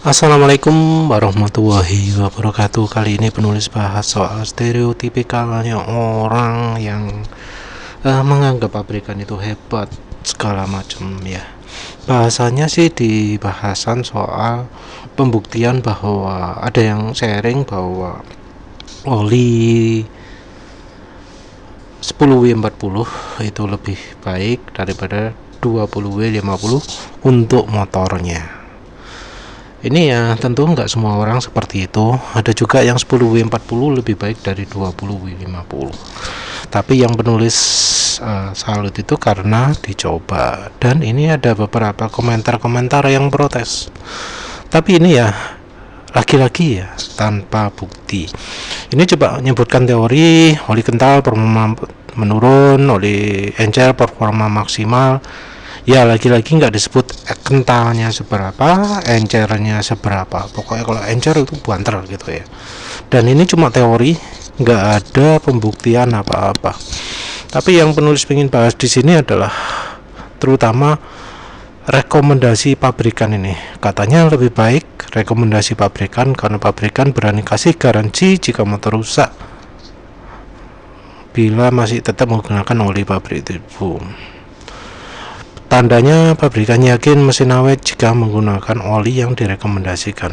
Assalamualaikum warahmatullahi wabarakatuh. Kali ini penulis bahas soal stereotipikalnya orang yang menganggap pabrikan itu hebat segala macam ya. Bahasanya sih di bahasan soal pembuktian bahwa ada yang sharing bahwa oli 10W40 itu lebih baik daripada 20W50 untuk motornya. Ini ya tentu nggak semua orang seperti itu. Ada juga yang 10W40 lebih baik dari 20W50. Tapi yang penulis salut itu karena dicoba. Dan ini ada beberapa komentar-komentar yang protes. Tapi ini ya lagi-lagi ya tanpa bukti. Ini coba menyebutkan teori oli kental performa menurun, oli encer performa maksimal. Ya lagi-lagi nggak disebut kentalnya seberapa, encernya seberapa. Pokoknya kalau encer itu banter gitu ya. Dan ini cuma teori, nggak ada pembuktian apa-apa. Tapi yang penulis ingin bahas di sini adalah terutama rekomendasi pabrikan ini. Katanya lebih baik rekomendasi pabrikan karena pabrikan berani kasih garansi jika motor rusak bila masih tetap menggunakan oli pabrik itu. Tandanya pabrikan yakin mesin awet jika menggunakan oli yang direkomendasikan.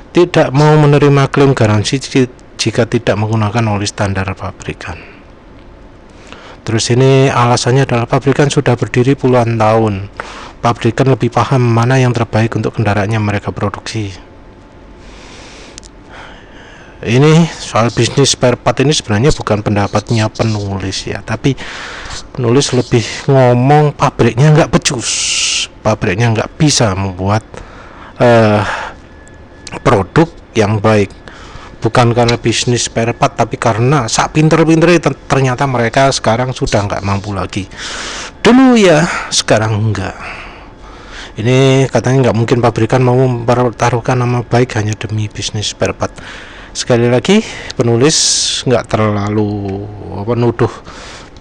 Tidak mau menerima klaim garansi jika tidak menggunakan oli standar pabrikan. Terus ini alasannya adalah pabrikan sudah berdiri puluhan tahun. Pabrikan lebih paham mana yang terbaik untuk kendaraannya mereka produksi. Ini soal bisnis spare part ini sebenarnya bukan pendapatnya penulis ya, tapi penulis lebih ngomong pabriknya nggak becus, pabriknya nggak bisa membuat produk yang baik, bukan karena bisnis spare part, tapi karena sak pinter-pinter ternyata mereka sekarang sudah nggak mampu lagi. Dulu ya, sekarang enggak. Ini katanya nggak mungkin pabrikan mau mempertaruhkan nama baik hanya demi bisnis spare part. Sekali lagi penulis nggak terlalu nuduh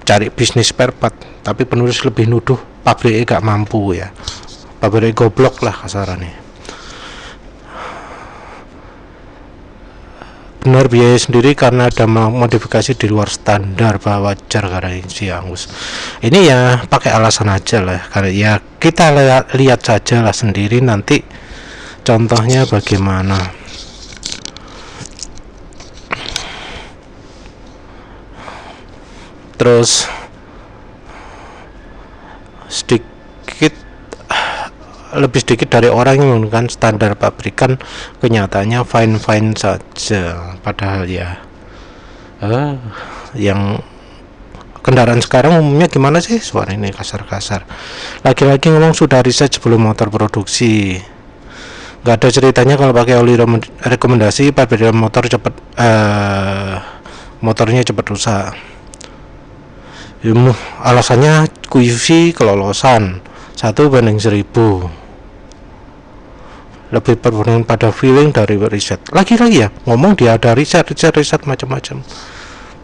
cari bisnis spare part, tapi penulis lebih nuduh pabriknya nggak mampu ya, pabrik goblok lah kasarannya. Benar biaya sendiri karena ada modifikasi di luar standar, bahwa wajar garansi angus. Ini ya pakai alasan aja lah, karena ya kita lihat saja lah sendiri nanti contohnya bagaimana. Terus lebih sedikit dari orang yang menggunakan standar pabrikan, kenyataannya fine saja. Padahal ya yang kendaraan sekarang umumnya gimana sih, suara ini kasar-kasar. Lagi-lagi ngomong sudah riset sebelum motor produksi. Nggak ada ceritanya kalau pakai oli rekomendasi pabrikan motor cepat motornya cepat rusak. Alasannya QC kelolosan 1:1000, lebih berpegang pada feeling dari riset. Lagi-lagi ya ngomong dia ada riset macam-macam,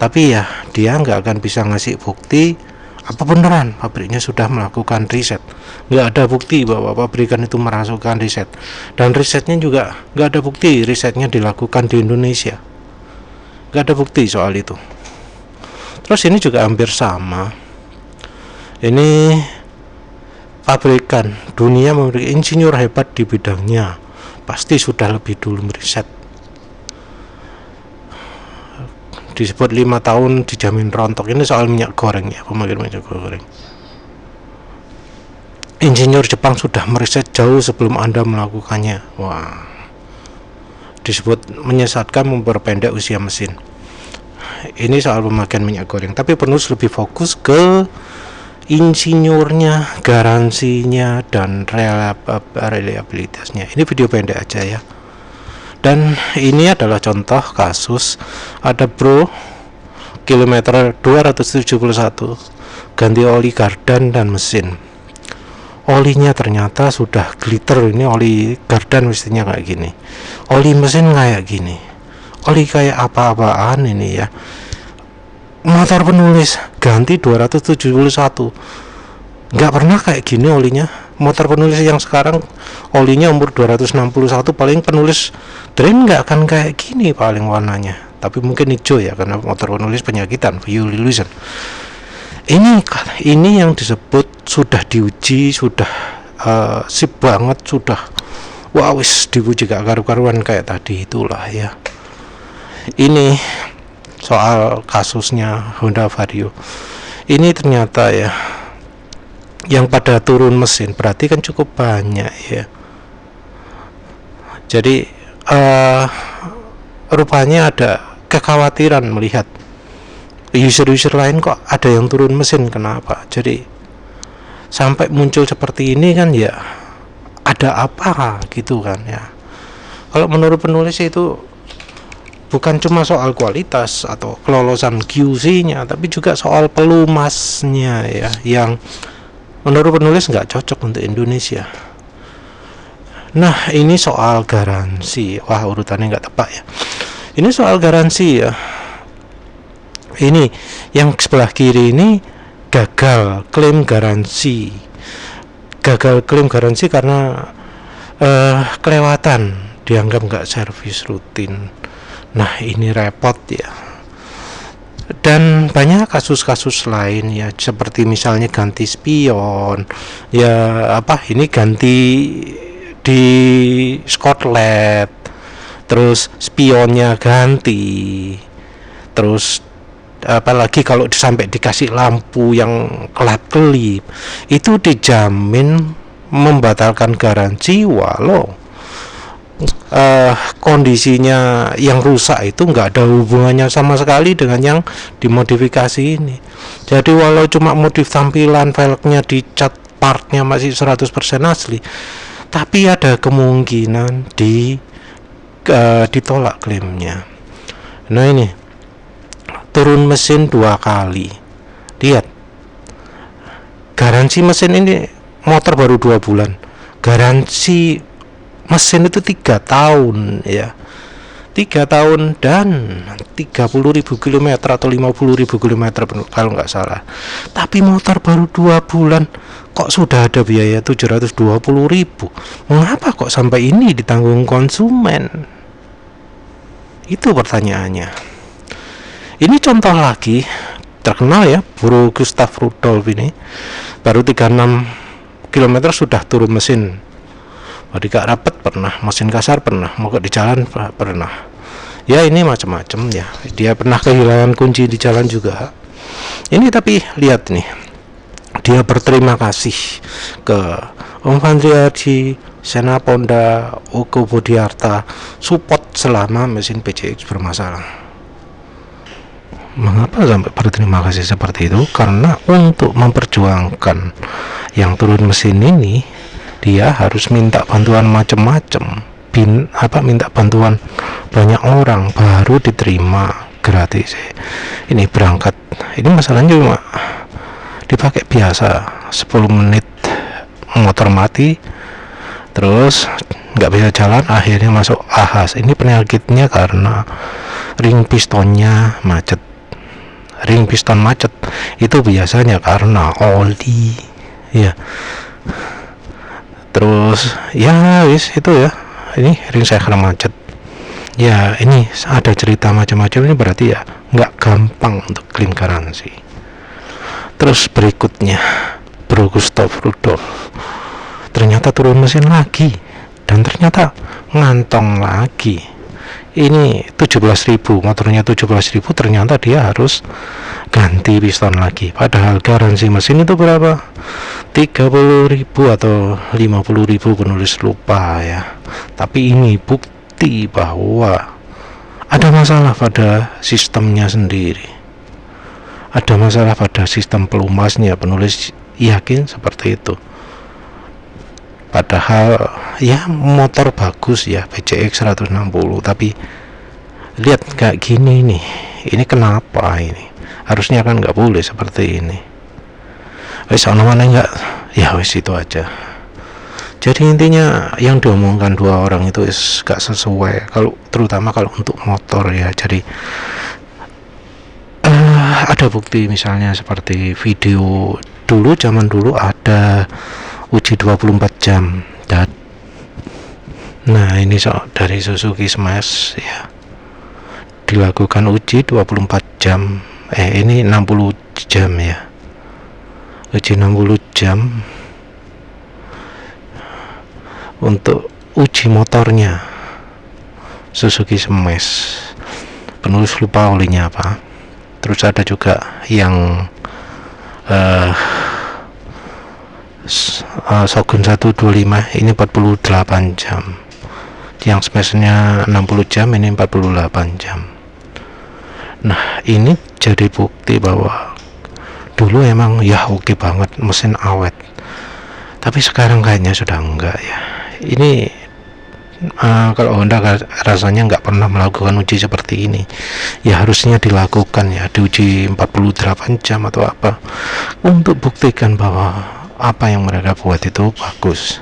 tapi ya dia nggak akan bisa ngasih bukti apa beneran pabriknya sudah melakukan riset. Nggak ada bukti bahwa pabrikan itu merasukan riset, dan risetnya juga nggak ada bukti risetnya dilakukan di Indonesia. Nggak ada bukti soal itu. Terus ini juga hampir sama. Ini pabrikan dunia memiliki insinyur hebat di bidangnya, pasti sudah lebih dulu meriset. Disebut 5 tahun dijamin rontok. Ini soal minyak goreng ya, pemakaian minyak goreng. Insinyur Jepang sudah meriset jauh sebelum Anda melakukannya. Wah, disebut menyesatkan, memperpendek usia mesin. Ini soal pemakaian minyak goreng, tapi penulis lebih fokus ke insinyurnya, garansinya, dan reliabilitasnya. Ini video pendek aja ya. Dan ini adalah contoh kasus ada bro kilometer 271 ganti oli gardan dan mesin. Olinya ternyata sudah glitter. Ini oli gardan mestinya kayak gini, oli mesin kayak gini, oli kayak apa-apaan ini ya. Motor penulis ganti 271 nggak pernah kayak gini olinya. motor penulis yang sekarang olinya umur 261, paling penulis drain nggak akan kayak gini paling warnanya, tapi mungkin hijau ya karena motor penulis penyakitan fuel illusion. Ini yang disebut sudah diuji, sudah sip banget, sudah wah wis dipuji gak karu-karuan kayak tadi itulah ya. Ini soal kasusnya Honda Vario ini ternyata ya yang pada turun mesin berarti kan cukup banyak ya. Jadi rupanya ada kekhawatiran melihat user-user lain kok ada yang turun mesin, kenapa jadi sampai muncul seperti ini kan ya, ada apa gitu kan ya. Kalau menurut penulis itu bukan cuma soal kualitas atau kelolosan QC-nya, tapi juga soal pelumasnya ya, yang menurut penulis nggak cocok untuk Indonesia. Nah ini soal garansi, wah urutannya nggak tepat ya. Ini soal garansi ya. Ini yang sebelah kiri ini gagal klaim garansi karena kelewatan, dianggap nggak servis rutin. Nah ini repot ya. Dan banyak kasus-kasus lain ya, seperti misalnya ganti spion ya, ini ganti di Scotland, terus spionnya ganti, terus apalagi kalau sampai dikasih lampu yang kelap-kelip, itu dijamin membatalkan garansi walau kondisinya yang rusak itu nggak ada hubungannya sama sekali dengan yang dimodifikasi ini. Jadi walau cuma modif tampilan, velgnya dicat, partnya masih 100% asli, tapi ada kemungkinan ditolak klaimnya. Nah ini turun mesin 2 kali, lihat garansi mesin ini, motor baru 2 bulan, garansi mesin itu 3 tahun ya, 3 tahun dan 30.000 km atau 50.000 km kalau nggak salah. Tapi motor baru 2 bulan kok sudah ada biaya 720.000. Mengapa kok sampai ini ditanggung konsumen? Itu pertanyaannya. Ini contoh lagi terkenal ya, Bro Gustav Rudolf ini baru 36 km sudah turun mesin. Bodi gak rapet pernah, mesin kasar pernah, mogok di jalan pernah. Ya ini macam-macam ya. Dia pernah kehilangan kunci di jalan juga. Ini tapi lihat nih, dia berterima kasih ke Om Fandriarji, Sena Ponda, Ugo Bodiarta, support selama mesin PCX bermasalah. Mengapa sampai berterima kasih seperti itu? Karena untuk memperjuangkan yang turun mesin ini, dia harus minta bantuan macam-macam, minta bantuan banyak orang baru diterima gratis. Ini berangkat, ini masalahnya cuma dipakai biasa 10 menit motor mati, terus nggak bisa jalan, akhirnya masuk ahas. Ini penyakitnya karena ring pistonnya macet. Ring piston macet itu biasanya karena oli ya. Terus ya wis itu ya, ini ring cycle macet ya. Ini ada cerita macam-macam, ini berarti ya nggak gampang untuk klaim garansi. Terus berikutnya Bro Gustav Rudolf ternyata turun mesin lagi dan ternyata ngantong lagi. Ini 17.000, motornya 17.000, ternyata dia harus ganti piston lagi, padahal garansi mesin itu berapa, 30.000 atau 50.000, penulis lupa ya. Tapi ini bukti bahwa ada masalah pada sistemnya sendiri, ada masalah pada sistem pelumasnya. Penulis yakin seperti itu, padahal ya motor bagus ya, PCX 160, tapi lihat kayak gini nih, ini kenapa ini? Harusnya kan nggak boleh seperti ini. Wes mana nggak ya, wes itu aja. Jadi intinya yang diomongkan 2 orang itu gak sesuai, kalau terutama kalau untuk motor ya. Jadi ada bukti misalnya seperti video dulu, zaman dulu ada uji 24 jam. Dan nah ini dari Suzuki Smash ya, dilakukan uji 24 jam, ini 60 jam ya, uji 60 jam untuk uji motornya Suzuki Smash. Penulis lupa olinya apa. Terus ada juga yang Shogun 125, ini 48 jam. Yang Smashnya 60 jam, ini 48 jam. Nah ini jadi bukti bahwa dulu emang ya oke banget, mesin awet, tapi sekarang kayaknya sudah enggak ya. Ini kalau Honda rasanya nggak pernah melakukan uji seperti ini ya, harusnya dilakukan ya, diuji 48 jam atau apa, untuk buktikan bahwa apa yang mereka buat itu bagus.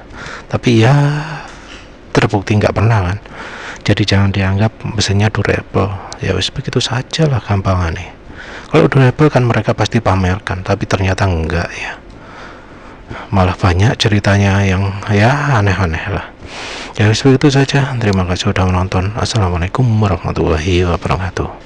Tapi ya terbukti nggak pernah kan, jadi jangan dianggap mesinnya durable ya, wis begitu saja lah gampangannya. Kalau durable kan mereka pasti pamerkan, tapi ternyata enggak ya, malah banyak ceritanya yang ya aneh-aneh lah ya. Wis begitu saja, terima kasih sudah menonton. Assalamualaikum warahmatullahi wabarakatuh.